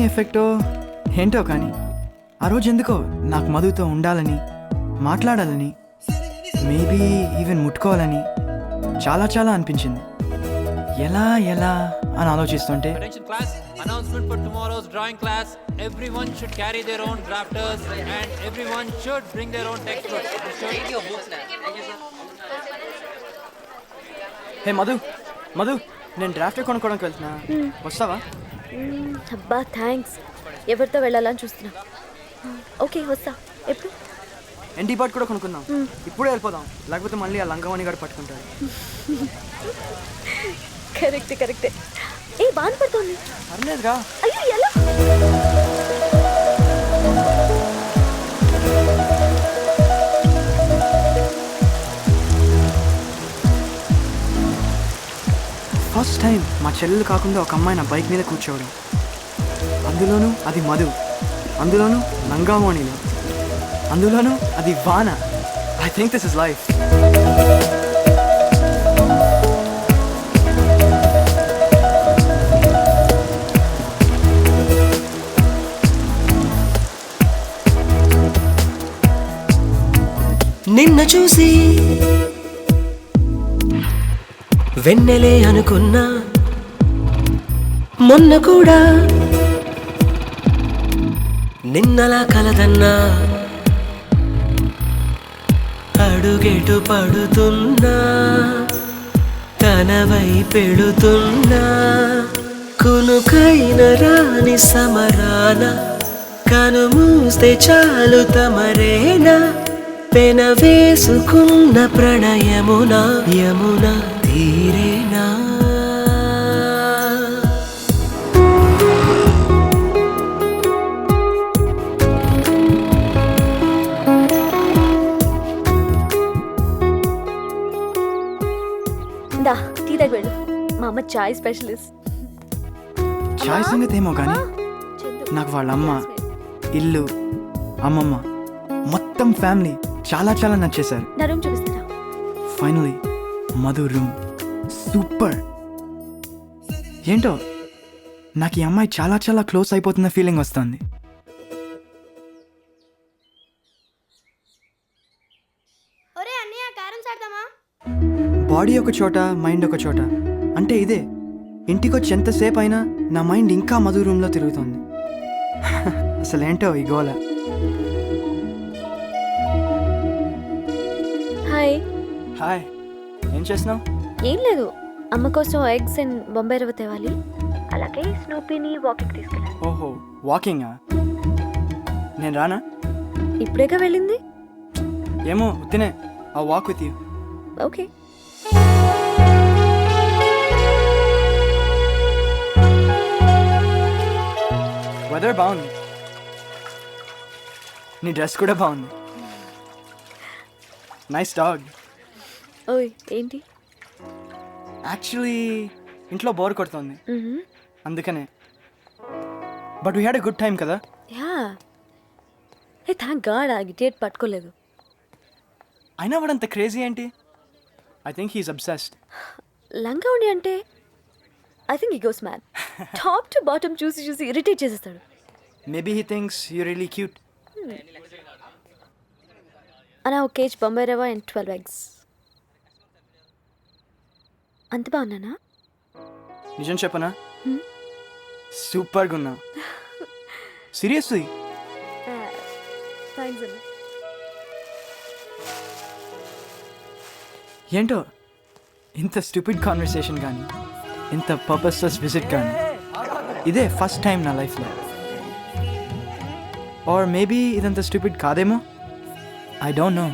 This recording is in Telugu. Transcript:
కంపెనీ ఎఫెక్టో ఏంటో కానీ ఆ రోజు ఎందుకో నాకు మధుతో ఉండాలని, మాట్లాడాలని, మేబీ ఈవెన్ ముట్టుకోవాలని చాలా చాలా అనిపించింది. ఎలా ఎలా అని ఆలోచిస్తుంటే Attention class, announcement for tomorrow's drawing class. Everyone should carry their own drafters and everyone should bring their own textbooks. హే మధు, మధు నేను డ్రాఫ్ట్ కొనుక్కోవడానికి వెళ్తున్నా, వస్తావా? అబ్బా థ్యాంక్స్. ఎవరితో వెళ్ళాలని చూస్తున్నా. ఓకే వస్తా. ఎప్పుడు? ఎన్టీ పార్ట్ కూడా కొనుక్కుందాం. ఇప్పుడే వెళ్ళిపోదాం, లేకపోతే మళ్ళీ ఆ లంగవాణి గారు పట్టుకుంటాడు. కరెక్టే కరెక్టే. ఏ బాన్ పడుతుంది. పర్లేదుగా. అయ్యో ఎలా? ఫస్ట్ టైం మా చెల్లెలు కాకుండా ఒక అమ్మాయి నా బైక్ మీద కూర్చోవడం, అందులోనూ అది మధు, అందులోనూ లంగామోణిలో, అందులోనూ అది వాన. I think this is life. నిన్ను చూసి వెన్నెలే అనుకున్నా, మొన్న కూడా నిన్నలా కలదన్నా, అడుగెటు పడుతున్నా తనవై పెడుతున్నా, కునుకైన రాని సమరాన కనుమూస్తే చాలు తమరేనా, పెన వేసుకున్న ప్రణయమున యమున తీరేనా. దా టీ దగ్గర వెళ్ళు. మా అమ్మ చాయ్ స్పెషలిస్ట్. చాయ్ సంగతి ఏమో కానీ నాకు వాళ్ళ అమ్మ, ఇల్లు, అమ్మమ్మ, మొత్తం ఫ్యామిలీ చాలా చాలా నచ్చేశారు. నా రూమ్ చూపిస్తారా? Finally Madhu room super. ఏంటో నాకు ఈ అమ్మాయి చాలా చాలా క్లోజ్ అయిపోతున్న ఫీలింగ్ వస్తుంది. బాడీ ఒక చోట, మైండ్ ఒక చోట అంటే ఇదే. ఇంటికొచ్చి ఎంతసేపు అయినా నా మైండ్ ఇంకా మధు రూమ్లో తిరుగుతుంది. అసలేంటో ఈ గోల. హాయ్. హాయ్, ఏం చేస్తున్నావు? ఏం లేదు, అమ్మ కోసం ఎగ్స్ అండ్ బొంబాయి రవ్వ తేవాలి, అలాగే స్నూపీని వాకింగ్ తీసుకెళ్ళాలి. ఓహో వాకింగా? నేను రానా? ఇప్పుడేగా వెళ్ళింది. ఏమో ఉత్తినే, a walk with you. Okay. Weather బాగుంది, నీ డ్రెస్ కూడా బాగుంది. Nice dog. ఓయ్ ఏంటి? యాక్చువల్లీ ఇంట్లో బోర్ కొడుతుంది, అందుకనే. But we had a good time కదా. యా. ఏ థ్యాంక్ గాడ్ ఆ గిటేట్ పట్టుకోలేదు. అయినా వాడంత క్రేజీ ఏంటి? I think he's obsessed. లంగా ఉండి అంటే I think he goes mad. Top to bottom చూసి చూసి ఇరిటేట్ చేసేస్తాడు. Maybe he thinks you really cute. అలా ఒక కేజ్ బొంబాయి రవ్వ అండ్ 12 eggs. అంత బాగున్నానా? నిజం చెప్పనా? సూపర్గా ఉన్నావు. సీరియస్లీ. థ్యాంక్స్ అన్న. ఏంటో ఇంత స్టూపిడ్ కాన్వర్సేషన్ కానీ, ఇంత పర్పస్లెస్ విజిట్ కానీ ఇదే ఫస్ట్ టైం నా లైఫ్లో. ఆర్ మేబీ ఇదంత స్టూపిడ్ కాదేమో, ఐ డోంట్ నో.